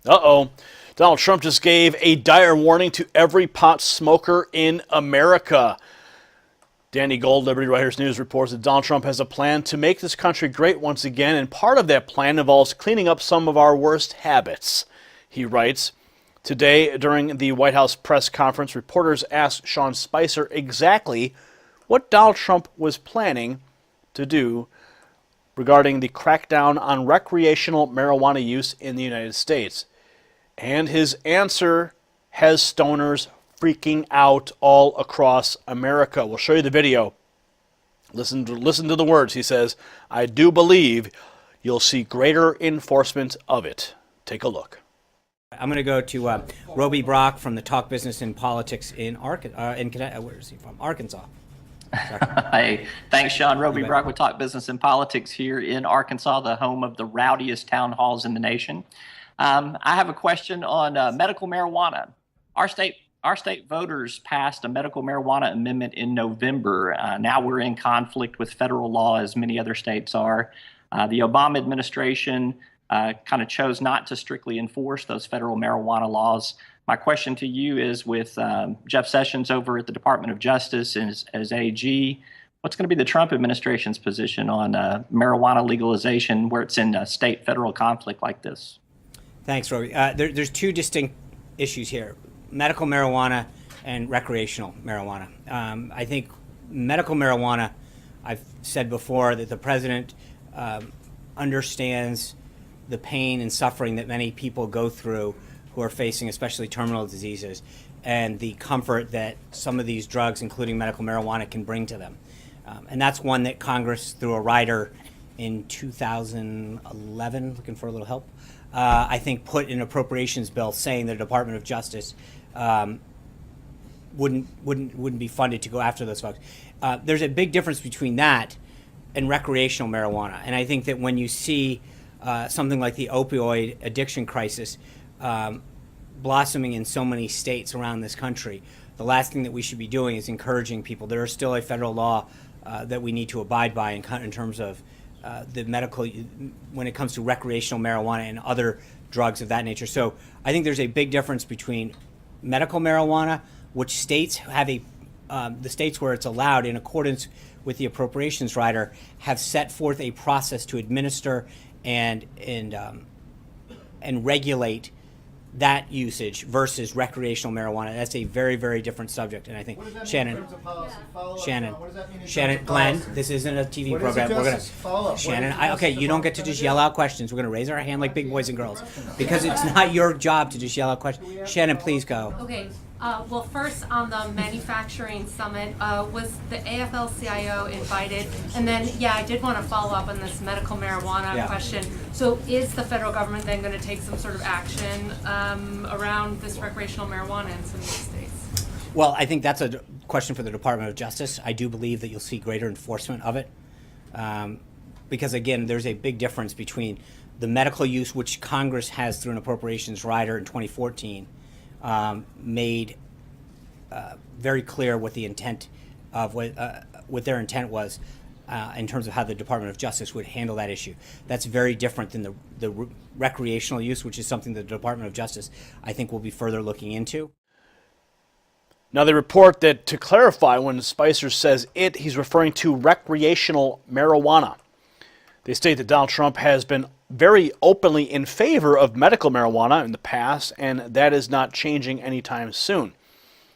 Uh-oh. Donald Trump just gave a dire warning to every pot smoker in America. Danny Gold, Liberty Writers News, reports that Donald Trump has a plan to make this country great once again, and part of that plan involves cleaning up some of our worst habits. He writes, today during the White House press conference, reporters asked Sean Spicer exactly what Donald Trump was planning to do regarding the crackdown on recreational marijuana use in the United States. And his answer has stoners freaking out all across America. We'll show you the video. Listen to the words. He says, I do believe you'll see greater enforcement of it. Take a look. I'm going to go to Roby Brock from the Talk Business and Politics in Arkansas. Where is he from? Arkansas. Hey, thanks, Sean. Roby Brock with Talk Business and Politics here in Arkansas, the home of the rowdiest town halls in the nation. I have a question on medical marijuana. Our state voters passed a medical marijuana amendment in November. Now we're in conflict with federal law, as many other states are. The Obama administration kind of chose not to strictly enforce those federal marijuana laws. My question to you is, with Jeff Sessions over at the Department of Justice as AG, what's going to be the Trump administration's position on marijuana legalization where it's in a state-federal conflict like this? Thanks, Roby. There's two distinct issues here: medical marijuana and recreational marijuana. I think medical marijuana, I've said before that the president understands the pain and suffering that many people go through who are facing especially terminal diseases, and the comfort that some of these drugs, including medical marijuana, can bring to them. And that's one that Congress, through a rider in 2011, looking for a little help, I think put in an appropriations bill saying the Department of Justice wouldn't be funded to go after those folks. There's a big difference between that and recreational marijuana, and I think that when you see something like the opioid addiction crisis blossoming in so many states around this country, the last thing that we should be doing is encouraging people. There is still a federal law that we need to abide by in terms of the medical, when it comes to recreational marijuana and other drugs of that nature. So I think there's a big difference between medical marijuana, which states have the states where it's allowed in accordance with the appropriations rider have set forth a process to administer and regulate that usage versus recreational marijuana. That's a very, very different subject. And I think Shannon, Glenn, this isn't a TV program. We're gonna, Shannon, okay, you don't get to just yell out questions. We're gonna raise our hand like big boys and girls because it's not your job to just yell out questions. Shannon, please go. Okay. Well, first on the manufacturing summit, was the AFL-CIO invited? And then, yeah, I did want to follow up on this medical marijuana question. So is the federal government then going to take some sort of action around this recreational marijuana in some of these states? Well, I think that's a question for the Department of Justice. I do believe that you'll see greater enforcement of it because, again, there's a big difference between the medical use, which Congress has through an appropriations rider in 2014, made very clear what the intent of what their intent was in terms of how the Department of Justice would handle that issue. That's very different than the recreational use, which is something the Department of Justice, I think, will be further looking into. Now, they report that, to clarify, when Spicer says he's referring to recreational marijuana. They state that Donald Trump has been very openly in favor of medical marijuana in the past, and that is not changing anytime soon.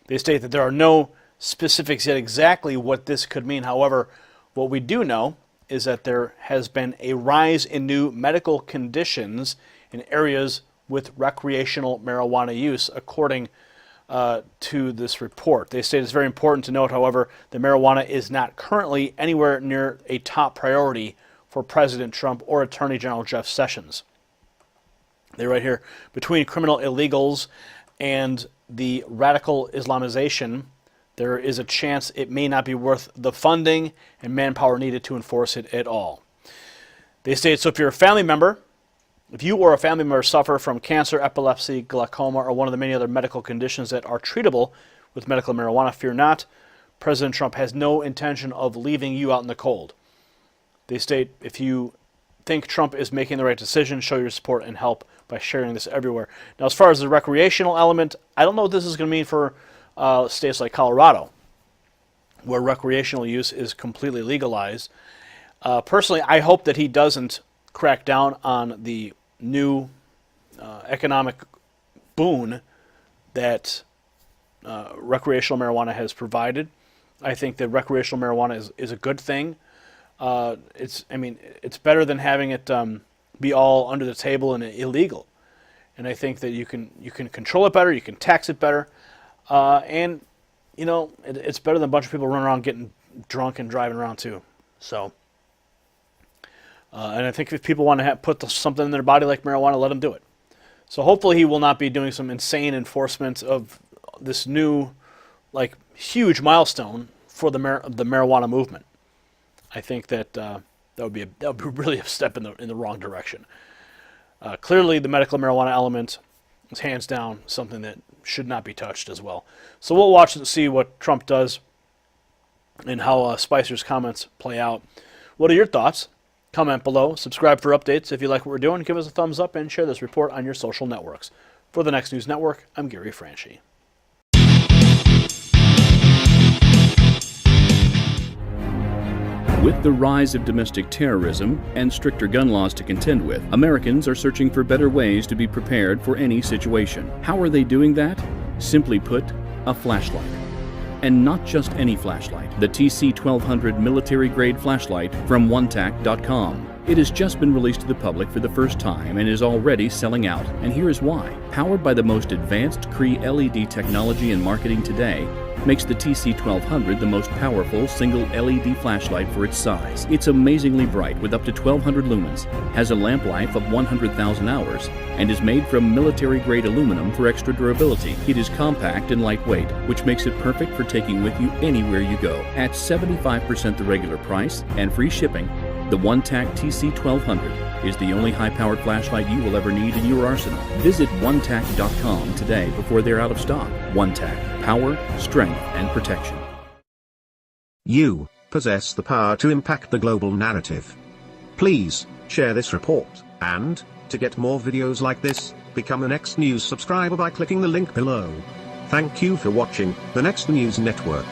They state that there are no specifics yet exactly what this could mean. However, what we do know is that there has been a rise in new medical conditions in areas with recreational marijuana use, according to this report. They state it's very important to note, however, that marijuana is not currently anywhere near a top priority for President Trump or Attorney General Jeff Sessions. They write here, between criminal illegals and the radical Islamization, there is a chance it may not be worth the funding and manpower needed to enforce it at all. They state, so if you or a family member suffer from cancer, epilepsy, glaucoma, or one of the many other medical conditions that are treatable with medical marijuana, fear not. President Trump has no intention of leaving you out in the cold. They state if you think Trump is making the right decision, show your support and help by sharing this everywhere. Now, as far as the recreational element, I don't know what this is going to mean for states like Colorado, where recreational use is completely legalized. Personally, I hope that he doesn't crack down on the new economic boon that recreational marijuana has provided. I think that recreational marijuana is a good thing. It's better than having it be all under the table and illegal. And I think that you can control it better, you can tax it better, and it's better than a bunch of people running around getting drunk and driving around too. So, and I think if people want to put something in their body like marijuana, let them do it. So hopefully he will not be doing some insane enforcement of this new, huge milestone for the marijuana movement. I think that that would be really a step in the wrong direction. Clearly, the medical marijuana element is hands down something that should not be touched as well. So we'll watch and see what Trump does and how Spicer's comments play out. What are your thoughts? Comment below. Subscribe for updates. If you like what we're doing, give us a thumbs up and share this report on your social networks. For the Nex News Network, I'm Gary Franchi. With the rise of domestic terrorism and stricter gun laws to contend with, Americans are searching for better ways to be prepared for any situation. How are they doing that? Simply put, a flashlight. And not just any flashlight, the TC1200 military-grade flashlight from OneTac.com. It has just been released to the public for the first time and is already selling out, and here is why. Powered by the most advanced Cree LED technology in marketing today, makes the TC1200 the most powerful single LED flashlight for its size. It's amazingly bright with up to 1200 lumens, has a lamp life of 100,000 hours, and is made from military-grade aluminum for extra durability. It is compact and lightweight, which makes it perfect for taking with you anywhere you go. At 75% the regular price and free shipping, the OneTac TC1200 is the only high-powered flashlight you will ever need in your arsenal. Visit OneTac.com today before they're out of stock. OneTac. Power, strength, and protection. You possess the power to impact the global narrative. Please share this report, and to get more videos like this, become a Nex News subscriber by clicking the link below. Thank you for watching the Nex News Network.